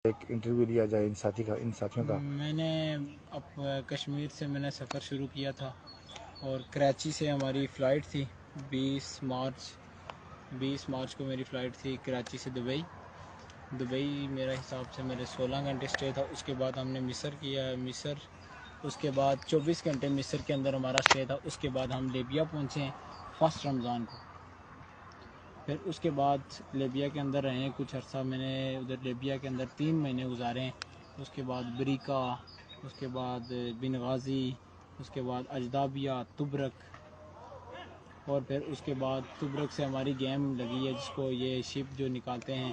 ایک انٹرویو لیا جائے ان ساتھیوں کا۔ میں نے کشمیر سے میں نے سفر شروع کیا تھا اور کراچی سے ہماری فلائٹ تھی 20 مارچ کو میری فلائٹ تھی کراچی سے دبئی میرا حساب سے میرے 16 گھنٹے اسٹے تھا۔ اس کے بعد ہم نے مصر کیا، اس کے بعد 24 گھنٹے مصر کے اندر ہمارا اسٹے تھا۔ اس کے بعد ہم لیبیا پہنچے ہیں 1 رمضان کو۔ پھر اس کے بعد لیبیا کے اندر رہے ہیں کچھ عرصہ، میں نے ادھر لیبیا کے اندر 3 مہینے گزارے ہیں۔ اس کے بعد بریکا، اس کے بعد بنغازی، اس کے بعد اجدابیہ، تبرک، اور پھر اس کے بعد تبرک سے ہماری گیم لگی ہے جس کو یہ شپ جو نکالتے ہیں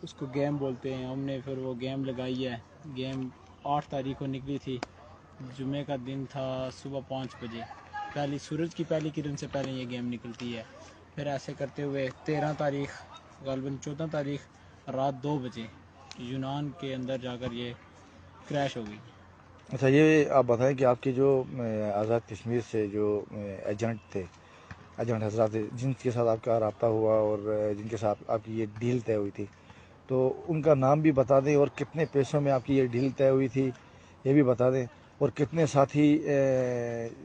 اس کو گیم بولتے ہیں۔ ہم نے پھر وہ گیم لگائی ہے۔ گیم 8 تاریخ کو نکلی تھی، جمعے کا دن تھا، صبح 5 بجے سورج کی پہلی کرن سے پہلے یہ گیم نکلتی ہے۔ پھر ایسے کرتے ہوئے 13 تاریخ غالباً 14 تاریخ رات 2 بجے یونان کے اندر جا کر یہ کریش ہو گئی۔ اچھا، یہ آپ بتائیں کہ آپ کے جو آزاد کشمیر سے جو ایجنٹ حضرات تھے جن کے ساتھ آپ کا رابطہ ہوا اور جن کے ساتھ آپ کی یہ ڈیل طے ہوئی تھی، تو ان کا نام بھی بتا دیں اور کتنے پیسوں میں آپ کی یہ ڈیل طے ہوئی تھی یہ بھی بتا دیں، اور کتنے ساتھی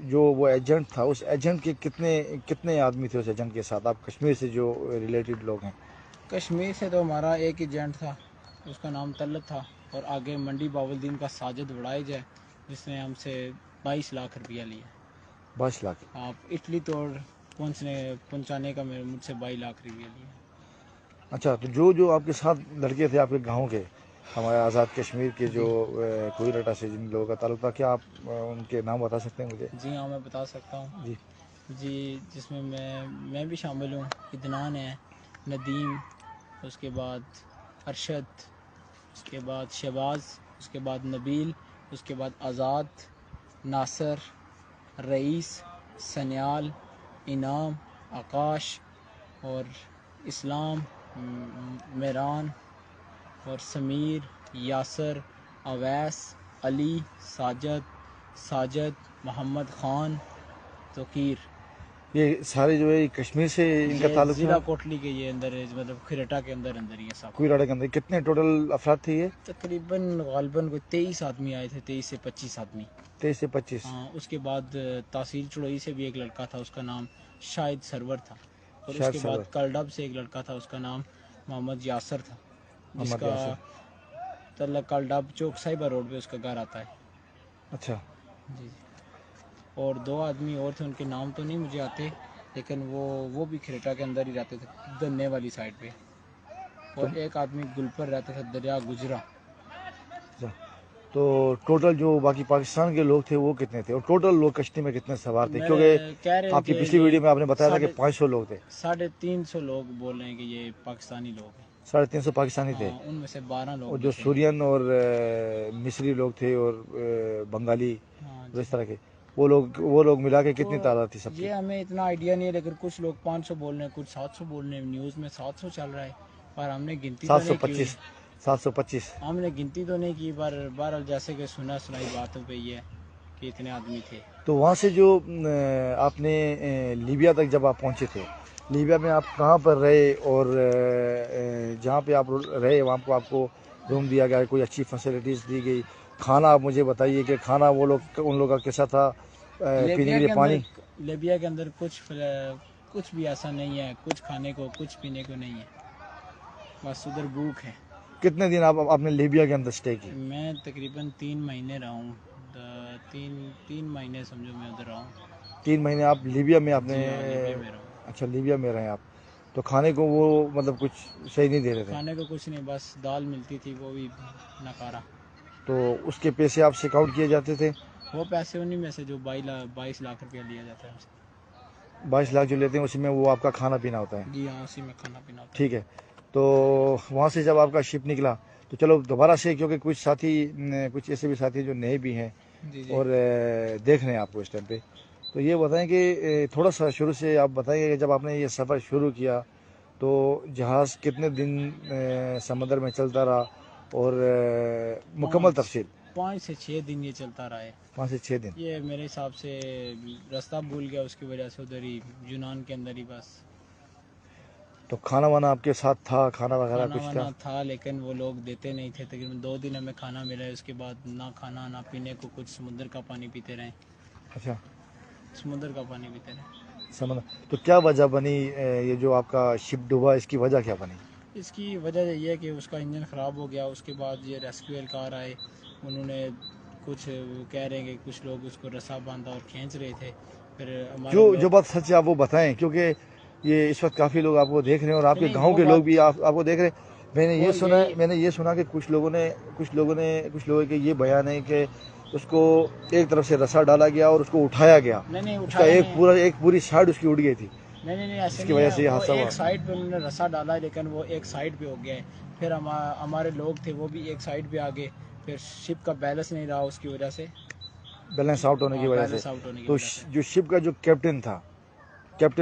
جو وہ ایجنٹ تھا اس ایجنٹ کے کتنے آدمی تھے اس ایجنٹ کے ساتھ، آپ کشمیر سے جو ریلیٹڈ لوگ ہیں؟ کشمیر سے تو ہمارا ایک ایجنٹ تھا، اس کا نام طلت تھا، اور آگے منڈی باولدین کا ساجد وڑائج ہے جس نے ہم سے 22 لاکھ روپیہ لیا۔ 22 لاکھ؟ آپ اٹلی توڑ پہنچانے کا مجھ سے 22 لاکھ روپیہ لیا۔ اچھا، تو جو آپ کے ساتھ لڑکے تھے آپ کے گاؤں کے، ہمارے آزاد کشمیر کے جو جی کوئی رٹا سے جن لوگوں کا تعلق تھا، کیا آپ ان کے نام بتا سکتے ہیں مجھے؟ جی ہاں، میں بتا سکتا ہوں جی جی، جس میں میں بھی شامل ہوں۔ عدنان ہے، ندیم، اس کے بعد ارشد، اس کے بعد شہباز، اس کے بعد نبیل، اس کے بعد آزاد، ناصر، رئیس، سنیال، انعام، آکاش اور اسلام، میران اور سمیر، یاسر، اویس، علی، ساجد، محمد خان، توقیر۔ یہ سارے جو ہے کشمیر سے ان کا یہ تعلق تھا؟ ضلع کوٹلی کے یہ اندر ہے، مطلب کھریٹا کے اندر یہ سب۔ کوئی رٹا کے اندر کتنے ٹوٹل افراد تھے یہ؟ تقریباً غالباً کوئی 23 آدمی آئے تھے، 23 سے 25 آدمی۔ 23 سے 25؟ ہاں، اس کے بعد تحصیل چڑوئی سے بھی ایک لڑکا تھا، اس کا نام شاہد سرور تھا، اور اس شاید کے سرور، بعد کلڈب سے ایک لڑکا تھا، اس کا نام محمد یاسر تھا، جس محمد کا یاسر۔ تعلق کلڈب چوک صاحبہ روڈ پہ اس کا گھر آتا ہے۔ اچھا، جی جی، اور 2 آدمی اور تھے، ان کے نام تو نہیں مجھے آتے، لیکن وہ بھی کھریٹا کے اندر ہی رہتے تھے، دنے والی سائڈ پہ، اور ایک آدمی گل پر رہتا تھا، دریا گجرا۔ تو ٹوٹل جو باقی پاکستان کے لوگ تھے وہ کتنے تھے، اور ٹوٹل لوگ کشتی میں کتنے سوار تھے؟ کیونکہ کہہ رہے ہیں آپ کی کہ پچھلی ویڈیو میں آپ نے بتایا تھا کہ 500 لوگ تھے۔ 350 لوگ بول رہے ہیں کہ یہ پاکستانی لوگ ہیں۔ 350 پاکستانی تھے، ہاں، ان میں سے 12 لوگ اور بھی جو تھے۔ سورین اور مصری لوگ تھے اور بنگالی ہاں اور جی، اس طرح کے وہ لوگ ملا کے کتنی تو تعداد تھی سب کی؟ یہ ہمیں اتنا آئیڈیا نہیں ہے، لیکن کچھ لوگ 500 بول رہے ہیں، کچھ 700 بول رہے ہیں، نیوز میں 700 چل رہا ہے، پر ہم نے گنتی تو نہیں کی ہوئی۔ 725؟ ہم نے گنتی تو نہیں کی، پر بہرحال جیسے کہ سنائی باتوں پہ یہ ہے کہ اتنے آدمی تھے۔ تو وہاں سے جو آپ نے لیبیا تک جب آپ پہنچے تھے، لیبیا میں آپ کہاں پر رہے، اور جہاں پہ آپ رہے وہاں کو آپ کو روم دیا گیا، کوئی اچھی فیسلٹیز دی گئی؟ کھانا آپ مجھے بتائیے کہ کھانا ان لوگوں کا کیسا تھا، پینے کے لیے پانی؟ لیبیا کے اندر کچھ بھی ایسا نہیں ہے، کچھ کھانے کو کچھ پینے کو نہیں ہے، بس ادھر بھوک ہے۔ کتنے دن آپ نے لیبیا کے اندر اسٹے کی؟ میں تقریباً 3 مہینے رہا ہوں، 3 مہینے سمجھو میں ادھر رہا ہوں۔ 3 مہینے آپ لیبیا میں آپ نے؟ جی ہاں، لیبیا میں رہا ہوں۔ اچھا، لیبیا میں رہے آپ، تو کھانے کو وہ مطلب کچھ صحیح نہیں دے رہے تھے؟ کھانے کو کچھ نہیں، بس دال ملتی تھی، وہ بھی ناکارہ۔ تو اس کے پیسے آپ سے اکاؤنٹ کیے جاتے تھے؟ وہ پیسے انہی میں سے جو 22 لاکھ روپیہ لیا جاتا ہے ہم سے۔ 22 لاکھ جو لیتے ہیں اسی میں وہ آپ کا کھانا پینا ہوتا ہے؟ جی ہاں، اسی میں کھانا پینا ہوتا ہے۔ ٹھیک ہے، تو وہاں سے جب آپ کا شپ نکلا تو چلو دوبارہ سے، کیونکہ کچھ ایسے بھی ساتھی جو نئے بھی ہیں جی جی، اور دیکھ رہے ہیں آپ کو اس ٹائم پہ، تو یہ بتائیں کہ تھوڑا سا شروع سے آپ بتائیں کہ جب آپ نے یہ سفر شروع کیا تو جہاز کتنے دن سمندر میں چلتا رہا، اور مکمل تفصیل؟ 5 سے 6 دن یہ چلتا رہا ہے۔ 5 سے 6 دن؟ یہ میرے حساب سے راستہ بھول گیا، اس کی وجہ سے ادھر ہی یونان کے اندر ہی بس تو کھانا وانا آپ کے ساتھ تھا، کھانا وغیرہ کھانا کچھ وانا تھا؟ تھا لیکن وہ لوگ دیتے نہیں تھے. تقریباً 2 دن ہمیں کھانا ملا ہے، اس کے بعد نہ کھانا نہ پینے کو کچھ، سمندر کا پانی پیتے رہے. اچھا سمندر کا پانی پیتے رہے. سمجھ. تو کیا وجہ بنی یہ جو آپ کا شپ ڈوبا، اس کی وجہ کیا بنی؟ اس کی وجہ یہ ہے کہ اس کا انجن خراب ہو گیا. اس کے بعد یہ ریسکیو اہلکار آئے، انہوں نے کچھ کہہ رہے ہیں کہ کچھ لوگ اس کو رسا باندھا اور کھینچ رہے تھے. پھر ہمارے جو لوگ بات سچ ہے آپ وہ بتائیں، کیونکہ یہ اس وقت کافی لوگ آپ کو دیکھ رہے ہیں اور آپ کے نہیں گاؤں وہ کے لوگ بات بھی آپ کو دیکھ رہے ہیں. وہ یہی میں نے یہ سنا کہ کچھ لوگوں کے یہ بیان ہے کہ اس کو ایک طرف سے رسا ڈالا گیا اور اس کو اٹھایا گیا. نہیں اس کا اٹھایا نہیں. ایک پوری سائڈ اس کی اڑ گئی تھی، نہیں جس ایسے کی نہیں وجہ ہے. سے یہ وہ حادثہ ہوا. ایک سائڈ پہ انہوں نے رسا ڈالا ہے لیکن وہ ایک سائڈ پہ ہو گیا ہے. پھر ہمارے لوگ تھے وہ بھی ایک سائڈ پہ آ گئے. پھر شپ کا بیلنس نہیں رہا اس کی وجہ سے، بیلنس آؤٹ ہونے کی وجہ سے. بیلنس آؤٹ ہونے کی تو وجہ سے. جو شپ کا جو کیپٹن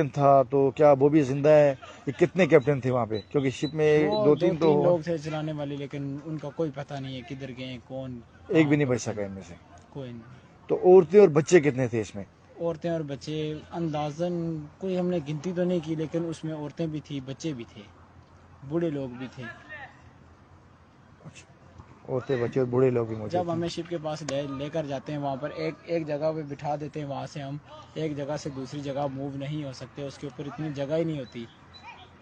تھا تو کیا وہ بھی زندہ ہے؟ یہ کتنے کیپٹن تھے وہاں پہ؟ کیونکہ شپ میں وہ 2-3 تو دو-تین لوگ تھے چلانے والے، لیکن ان کا کوئی پتہ نہیں ہے کدھر گئے ہیں، کون ایک بھی کہاں نہیں پر بچ تھے. سکا ان میں سے. کوئی نہیں. تو عورتیں اور بچے کتنے تھے اس میں؟ عورتیں اور بچے اندازاً کوئی ہم نے گنتی تو نہیں کی، لیکن اس میں عورتیں بھی تھیں، بچے بھی تھے، بوڑھے لوگ بھی تھے. عورتیں بچے اور بوڑھے لوگ بھی موجود جب تھے. ہمیں شپ کے پاس لے کر جاتے ہیں، وہاں پر ایک جگہ پہ بٹھا دیتے ہیں. وہاں سے ہم ایک جگہ سے دوسری جگہ موو نہیں ہو سکتے، اس کے اوپر اتنی جگہ ہی نہیں ہوتی.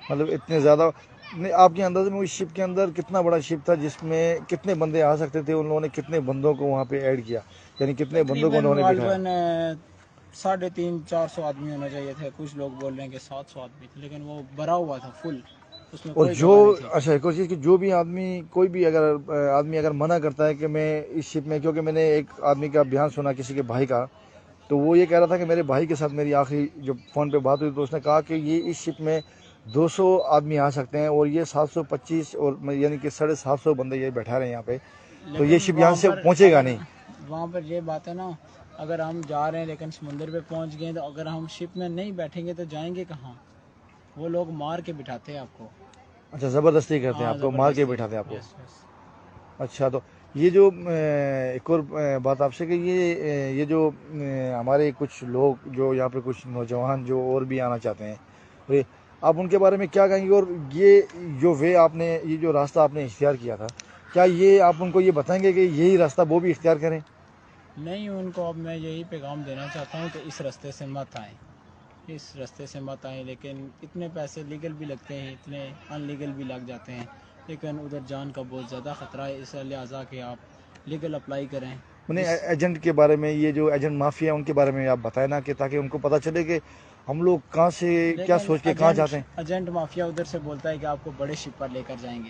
مطلب اتنے زیادہ نہیں. آپ کے انداز میں اس شپ کے اندر کتنا بڑا شپ تھا جس میں کتنے بندے آ سکتے تھے؟ ان لوگوں نے کتنے بندوں کو وہاں پہ ایڈ کیا، یعنی کتنے بندوں کو تقریباً انہوں نے بٹھایا؟ 350-400 آدمی ہونا چاہیے تھے. کچھ لوگ بول رہے ہیں کہ 700 آدمی تھے، لیکن وہ بھرا ہوا تھا فل، اس میں اور کوئی جو جگہ نہیں تھی. اچھا ایک اور چیز کہ جو بھی کوئی بھی آدمی اگر منع کرتا ہے کہ میں اس شپ میں، کیونکہ میں نے ایک آدمی کا بیان سنا کسی کے بھائی کا، تو وہ یہ کہہ رہا تھا کہ میرے بھائی کے ساتھ میری آخری جو فون پہ بات ہوئی تو اس نے کہا کہ یہ اس شپ میں 200 آدمی آ سکتے ہیں اور یہ 725 اور یعنی کہ 750 بندے یہ بیٹھا رہے ہیں یہاں پہ، تو یہ لیکن شپ یہاں سے پہنچے گا نہیں. وہاں پر یہ بات ہے نا، اگر ہم جا رہے ہیں لیکن سمندر پہ پہنچ گئے تو اگر ہم شپ میں نہیں بیٹھیں گے تو جائیں گے کہاں؟ وہ لوگ مار کے بٹھاتے ہیں آپ کو. اچھا زبردستی کرتے ہیں ہاں آپ کو، مار کے زبردستی. بٹھاتے ہیں آپ کو. یس یس. اچھا تو یہ جو ایک اور بات آپ سے کہ یہ جو ہمارے کچھ لوگ جو یہاں پہ کچھ نوجوان جو اور بھی آنا چاہتے ہیں، آپ ان کے بارے میں کیا کہیں گے؟ اور یہ جو یہ جو راستہ آپ نے اختیار کیا تھا، کیا یہ آپ ان کو یہ بتائیں گے کہ یہی راستہ وہ بھی اختیار کریں؟ نہیں، ان کو اب میں یہی پیغام دینا چاہتا ہوں کہ اس راستے سے مت آئیں، اس راستے سے مت آئیں. لیکن اتنے پیسے لیگل بھی لگتے ہیں، اتنے ان لیگل بھی لگ جاتے ہیں، لیکن ادھر جان کا بہت زیادہ خطرہ ہے. اس لہٰذا کہ آپ لیگل اپلائی کریں. ایجنٹ کے بارے میں، یہ جو ایجنٹ مافیا ان کے بارے میں آپ بتائیں نا، کہ تاکہ ان کو پتہ چلے کہ ہم لوگ کہاں سے کیا لیکن سوچ کے کہاں جاتے ہیں. ایجنٹ مافیا ادھر سے بولتا ہے کہ آپ کو بڑے شپ پر لے کر جائیں گے،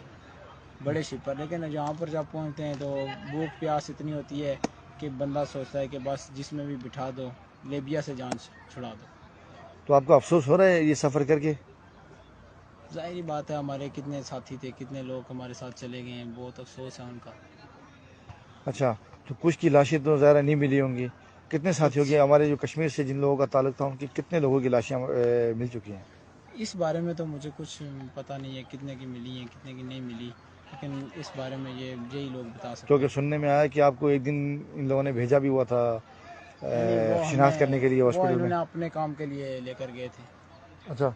بڑے شپ پر، لیکن جہاں پر جب پہنچتے ہیں تو بھوک پیاس اتنی ہوتی ہے کہ بندہ سوچتا ہے کہ بس جس میں بھی بٹھا دو، لیبیا سے جان چھڑا دو. تو آپ کو افسوس ہو رہا ہے یہ سفر کر کے؟ ظاہری بات ہے، ہمارے کتنے ساتھی تھے، کتنے لوگ ہمارے ساتھ چلے گئے ہیں، بہت افسوس ہے ان کا. اچھا تو کچھ کی لاشیں تو ظاہر نہیں ملی ہوں گی. کتنے ساتھیوں کی، کچھ ہمارے جو کشمیر سے جن لوگوں کا تعلق تھا ان کی کتنے لوگوں کی لاشیں مل چکی ہیں؟ اس بارے میں تو مجھے کچھ پتہ نہیں ہے کتنے کی ملی ہیں کتنے کی نہیں ملی، لیکن اس بارے میں یہی لوگ بتا سکتے کیونکہ ہیں. سننے میں آیا کہ آپ کو ایک دن ان لوگوں نے بھیجا بھی ہوا تھا نہیں شناخت کرنے کے لیے وہ ہاسپٹل انہوں میں. نے اپنے کام کے لیے لے کر گئے تھے. اچھا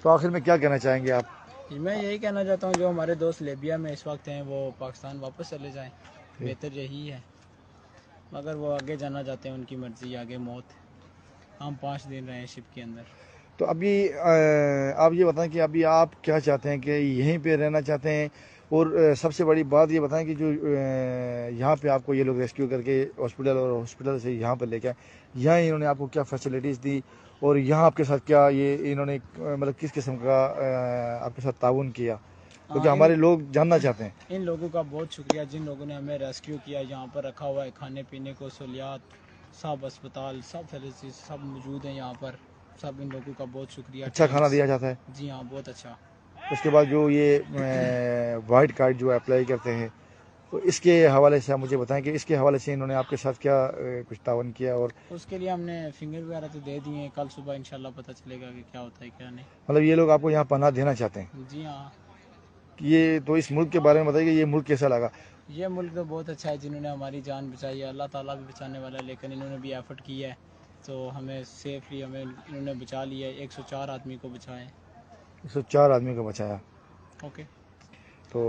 تو آخر میں کیا کہنا چاہیں گے آپ؟ میں یہی کہنا چاہتا ہوں جو ہمارے دوست لیبیا میں اس وقت ہیں وہ پاکستان واپس چلے جائیں، بہتر یہی ہے. مگر وہ آگے جانا چاہتے ہیں، ان کی مرضی، آگے موت. ہم 5 دن رہے شپ کے اندر. تو ابھی آپ یہ بتائیں کہ ابھی آپ کیا چاہتے ہیں، کہ یہیں پہ رہنا چاہتے ہیں؟ اور سب سے بڑی بات یہ بتائیں کہ جو یہاں پہ آپ کو یہ لوگ ریسکیو کر کے ہاسپٹل اور ہاسپٹل سے یہاں پہ لے کے آئے، یہاں انہوں نے آپ کو کیا فیسلٹیز دی، اور یہاں آپ کے ساتھ کیا یہ انہوں نے مطلب کس قسم کا آپ کے ساتھ تعاون کیا؟ کیونکہ ہمارے لوگ جاننا چاہتے ہیں. ان لوگوں کا بہت شکریہ جن لوگوں نے ہمیں ریسکیو کیا. یہاں پر رکھا ہوا ہے کھانے پینے کو سہولیات، سب اسپتال، سب فیسلٹیز سب موجود ہیں یہاں پر. سب ان لوگوں کا بہت شکریہ. اچھا کھانا دیا جاتا ہے؟ جی ہاں، بہت اچھا. اس کے بعد جو یہ وائٹ کارڈ جو اپلائی کرتے ہیں، تو اس کے حوالے سے آپ مجھے بتائیں کہ اس کے حوالے سے انہوں نے آپ کے ساتھ کیا کچھ تعاون کیا؟ اور اس کے لیے ہم نے فنگر وغیرہ تو دے دیے ہیں، کل صبح انشاءاللہ پتہ چلے گا کہ کیا ہوتا ہے کیا نہیں. مطلب یہ لوگ آپ کو یہاں پناہ دینا چاہتے ہیں؟ جی ہاں. یہ تو اس ملک کے بارے میں بتائیے کہ یہ ملک کیسا لگا؟ یہ ملک تو بہت اچھا ہے، جنہوں نے ہماری جان بچائی ہے. اللہ تعالیٰ بھی بچانے والا ہے، لیکن انہوں نے بھی ایفرٹ کیا ہے. تو ہمیں سیفلی ہمیں انہوں نے بچا لیا. 104 آدمی کو بچائے. 104 آدمی کو بچایا. اوکے. تو